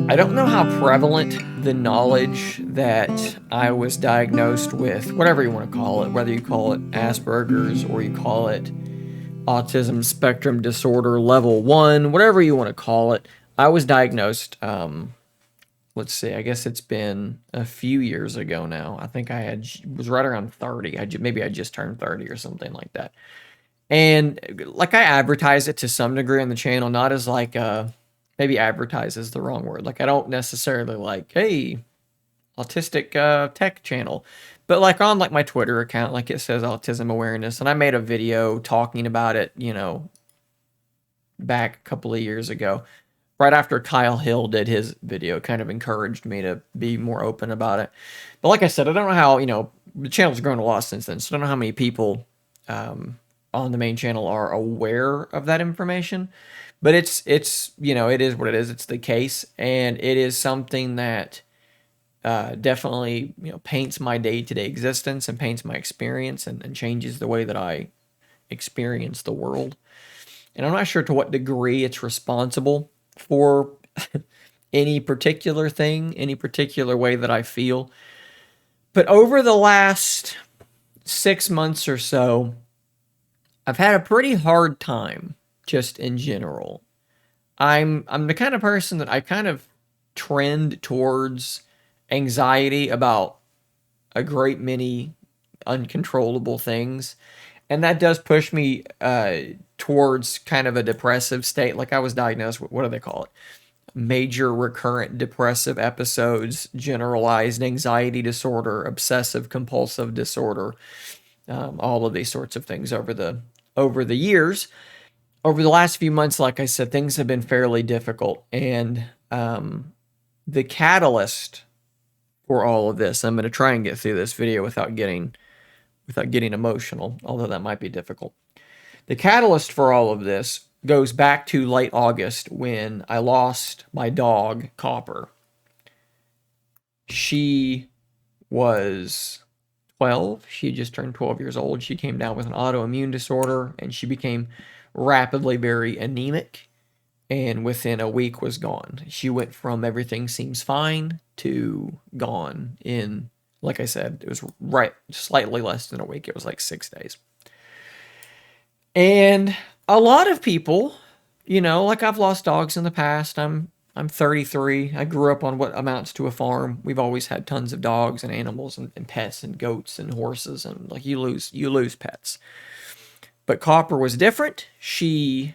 I don't know how prevalent the knowledge that I was diagnosed with, whatever you want to call it, whether you call it Asperger's or you call it Autism Spectrum Disorder Level 1, whatever you want to call it. I was diagnosed, let's see, I guess it's been a few years ago now. I think was right around 30. Maybe I just turned 30 or something like that. And like I advertise it to some degree on the channel, not as like maybe advertise is the wrong word. Like I don't necessarily like, hey, autistic tech channel, but like on like my Twitter account, like it says autism awareness, and I made a video talking about it, back a couple of years ago, right after Kyle Hill did his video. Kind of encouraged me to be more open about it. But like I said, I don't know how, the channel's grown a lot since then, so I don't know how many people on the main channel are aware of that information. But it's it is what it is. It's the case, and it is something that definitely paints my day-to-day existence and paints my experience and changes the way that I experience the world. And I'm not sure to what degree it's responsible for any particular thing, any particular way that I feel. But over the last 6 months or so, I've had a pretty hard time just in general. I'm the kind of person that I kind of trend towards anxiety about a great many uncontrollable things. And that does push me towards kind of a depressive state. Like I was diagnosed with, what do they call it? Major recurrent depressive episodes, generalized anxiety disorder, obsessive compulsive disorder, all of these sorts of things over the years. Over the last few months, like I said, things have been fairly difficult. And the catalyst for all of this, I'm going to try and get through this video without getting emotional, although that might be difficult. The catalyst for all of this goes back to late August when I lost my dog, Copper. She was 12. She had just turned 12 years old. She came down with an autoimmune disorder, and she became rapidly very anemic, and within a week was gone. She went from everything seems fine to gone in, like I said, it was right slightly less than a week. It was like 6 days. And a lot of people, like I've lost dogs in the past. I'm 33. I grew up on what amounts to a farm. We've always had tons of dogs and animals and pets and goats and horses, and like you lose pets. But Copper was different. She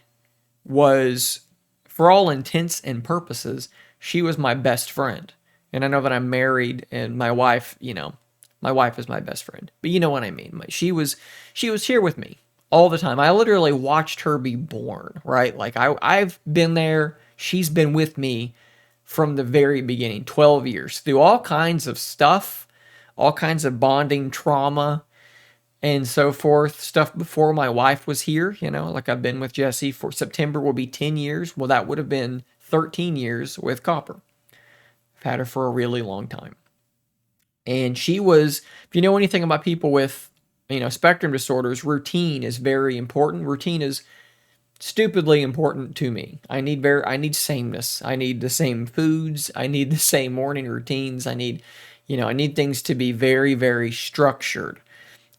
was, for all intents and purposes, she was my best friend. And I know that I'm married, and my wife, my wife is my best friend. But you know what I mean. She was here with me all the time. I literally watched her be born, right? Like I've been there. She's been with me from the very beginning, 12 years, through all kinds of stuff, all kinds of bonding trauma and so forth, stuff before my wife was here. Like I've been with Jesse for September will be 10 years. Well, that would have been 13 years with Copper. I've had her for a really long time. And she was, if you know anything about people with, spectrum disorders, routine is very important. Routine is stupidly important to me. I need sameness. I need the same foods. I need the same morning routines. I need things to be very, very structured.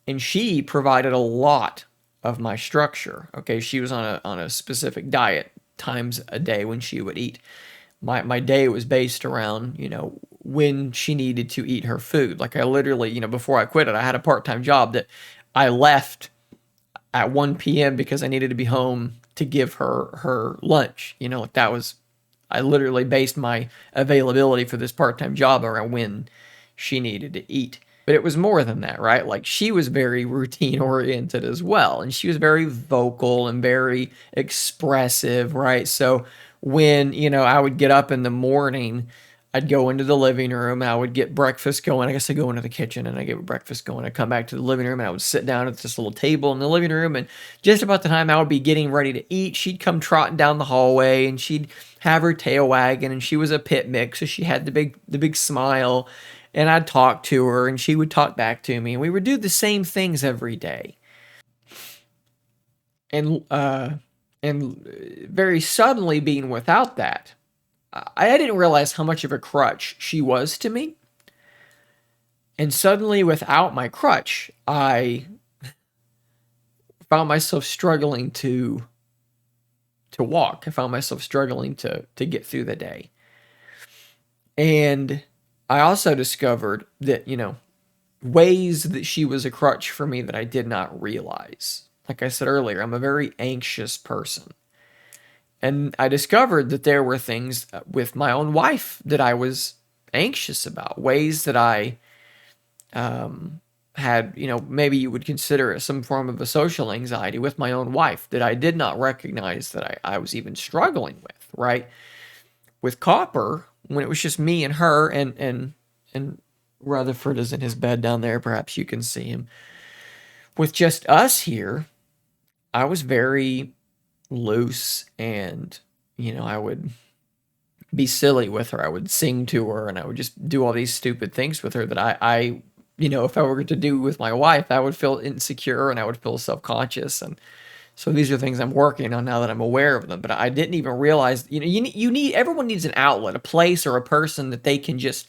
And she provided a lot of my structure. Okay, she was on a specific diet, times a day when she would eat. My day was based around, when she needed to eat her food. Like I literally, before I quit it, I had a part-time job that I left at 1 p.m. because I needed to be home to give her lunch. Like that was, I literally based my availability for this part-time job around when she needed to eat. But it was more than that, right? Like she was very routine oriented as well. And she was very vocal and very expressive, right? So when, I would get up in the morning, I'd go into the living room, I would get breakfast going. I guess I go into the kitchen and I get breakfast going. I'd come back to the living room and I would sit down at this little table in the living room. And just about the time I would be getting ready to eat, she'd come trotting down the hallway and she'd have her tail wagging, and she was a pit mix. So she had the big smile. And I'd talk to her, and she would talk back to me, and we would do the same things every day. And very suddenly being without that, I didn't realize how much of a crutch she was to me. And suddenly, without my crutch, I found myself struggling to walk. I found myself struggling to get through the day. And I also discovered that, ways that she was a crutch for me that I did not realize. Like I said earlier, I'm a very anxious person. And I discovered that there were things with my own wife that I was anxious about, ways that I had, maybe you would consider it some form of a social anxiety with my own wife that I did not recognize that I was even struggling with, right? With Copper, when it was just me and her, and Rutherford is in his bed down there, perhaps you can see him. With just us here, I was very loose, and I would be silly with her. I would sing to her, and I would just do all these stupid things with her that I if I were to do with my wife, I would feel insecure and I would feel self-conscious. And so these are things I'm working on now that I'm aware of them. But I didn't even realize, everyone needs an outlet, a place or a person that they can just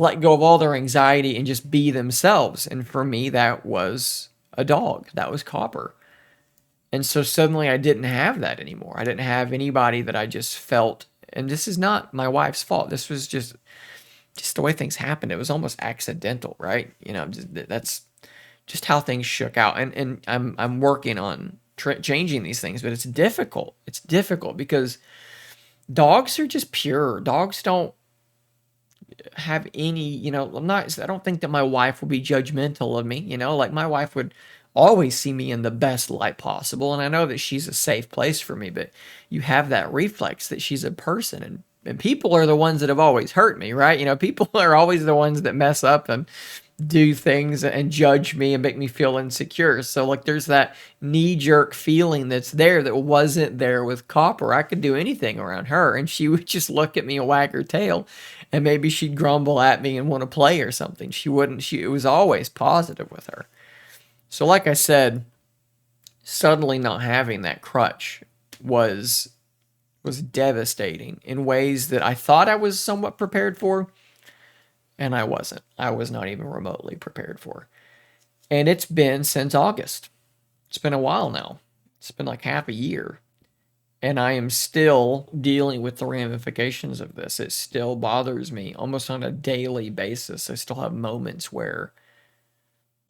let go of all their anxiety and just be themselves. And for me, that was a dog. That was Copper. And so suddenly I didn't have that anymore. I didn't have anybody that I just felt, and this is not my wife's fault. This was just the way things happened. It was almost accidental, right? That's just how things shook out. And I'm working on changing these things, but it's difficult. It's difficult because dogs are just pure. Dogs don't have any, I don't think that my wife will be judgmental of me, like my wife would always see me in the best light possible. And I know that she's a safe place for me, but you have that reflex that she's a person, and people are the ones that have always hurt me, right? People are always the ones that mess up and do things and judge me and make me feel insecure. So like there's that knee-jerk feeling that's there that wasn't there with Copper. I could do anything around her and she would just look at me and wag her tail, and maybe she'd grumble at me and want to play or something. She wouldn't. It was always positive with her. So like I said, suddenly not having that crutch was devastating in ways that I thought I was somewhat prepared for, and I wasn't. I was not even remotely prepared for. And it's been since August. It's been a while now. It's been like half a year. And I am still dealing with the ramifications of this. It still bothers me almost on a daily basis. I still have moments where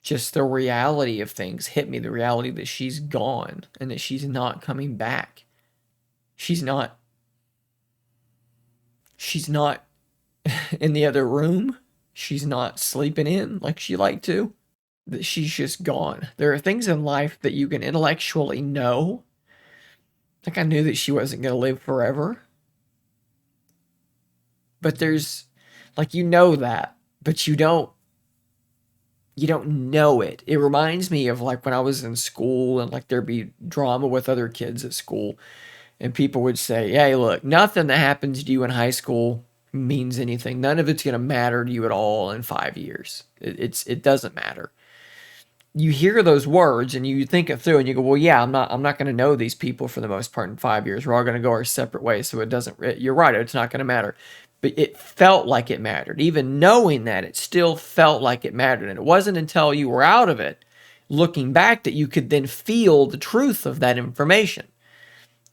just the reality of things hit me, the reality that she's gone and that she's not coming back. She's not in the other room. She's not sleeping in like she liked to. That she's just gone. There are things in life that you can intellectually know. Like I knew that she wasn't going to live forever. But there's like that, but you don't know it. It reminds me of like when I was in school and like there'd be drama with other kids at school, and people would say, "Hey, look, nothing that happens to you in high school means anything. None of it's going to matter to you at all in 5 years. It doesn't matter." You hear those words and you think it through and you go, "Well, yeah, I'm not going to know these people for the most part in 5 years. We're all going to go our separate ways, so you're right, it's not going to matter." But it felt like it mattered. Even knowing that, it still felt like it mattered. And it wasn't until you were out of it, looking back, that you could then feel the truth of that information.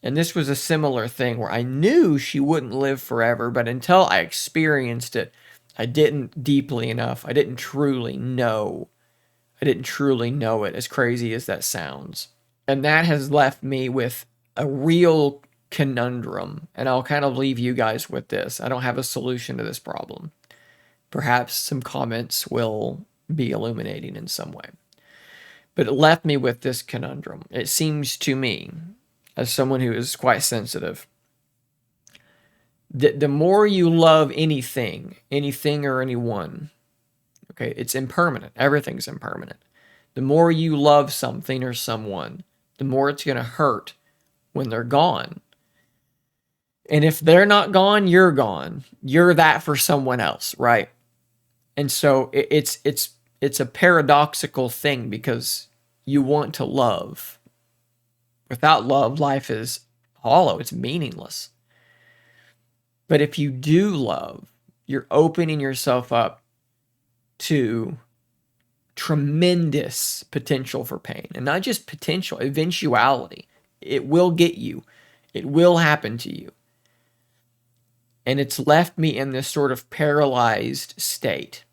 And this was a similar thing where I knew she wouldn't live forever, but until I experienced it, I didn't deeply enough. I didn't truly know. It, as crazy as that sounds. And that has left me with a real conundrum. And I'll kind of leave you guys with this. I don't have a solution to this problem. Perhaps some comments will be illuminating in some way. But it left me with this conundrum. It seems to me, as someone who is quite sensitive, that the more you love anything or anyone, okay, it's impermanent. Everything's impermanent. The more you love something or someone, the more it's going to hurt when they're gone. And if they're not gone, you're gone. You're that for someone else, right? And so it's a paradoxical thing because you want to love. Without love, life is hollow. It's meaningless. But if you do love, you're opening yourself up to tremendous potential for pain. And not just potential, eventuality. It will get you, it will happen to you. And it's left me in this sort of paralyzed state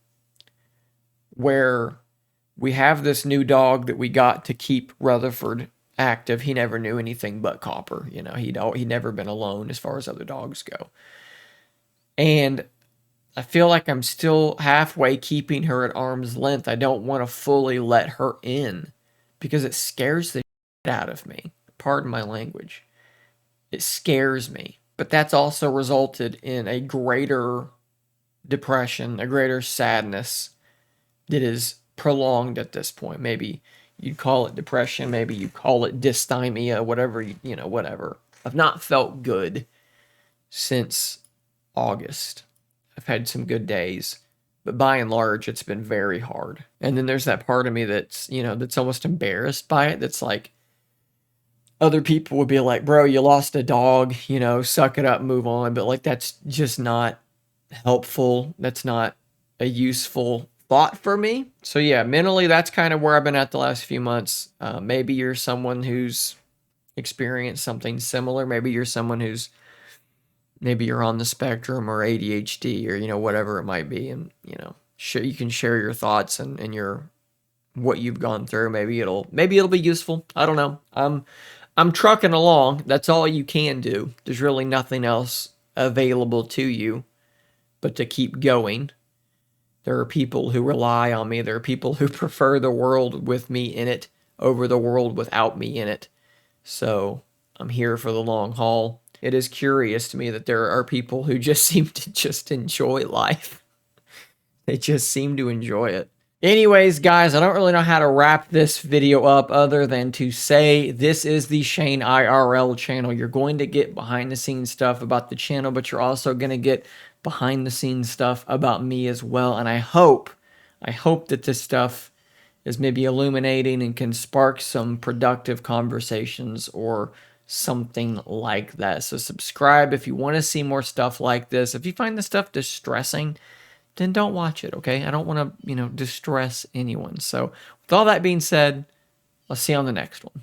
where we have this new dog that we got to keep Rutherford active. He never knew anything but Copper. You know, he'd never been alone as far as other dogs go. And I feel like I'm still halfway keeping her at arm's length. I don't want to fully let her in because it scares the shit out of me. Pardon my language. It scares me. But that's also resulted in a greater depression, a greater sadness that is prolonged at this point. Maybe you'd call it depression, maybe you call it dysthymia, whatever, whatever. I've not felt good since August. I've had some good days, but by and large, it's been very hard. And then there's that part of me that's almost embarrassed by it. That's like, other people would be like, bro, you lost a dog, suck it up, move on. But like, that's just not helpful. That's not a useful thought for me. So yeah, mentally, that's kind of where I've been at the last few months. Maybe you're someone who's experienced something similar. Maybe you're someone maybe you're on the spectrum or ADHD or, whatever it might be. And, you can share your thoughts and what you've gone through. Maybe it'll be useful. I don't know. I'm trucking along. That's all you can do. There's really nothing else available to you but to keep going. There are people who rely on me. There are people who prefer the world with me in it over the world without me in it. So I'm here for the long haul. It is curious to me that there are people who just seem to just enjoy life. They just seem to enjoy it. Anyways, guys, I don't really know how to wrap this video up other than to say this is the Shane IRL channel. You're going to get behind the scenes stuff about the channel, but you're also going to get behind the scenes stuff about me as well. And I hope that this stuff is maybe illuminating and can spark some productive conversations or something like that. So subscribe if you want to see more stuff like this. If you find this stuff distressing, then don't watch it, okay? I don't want to, distress anyone. So with all that being said, I'll see you on the next one.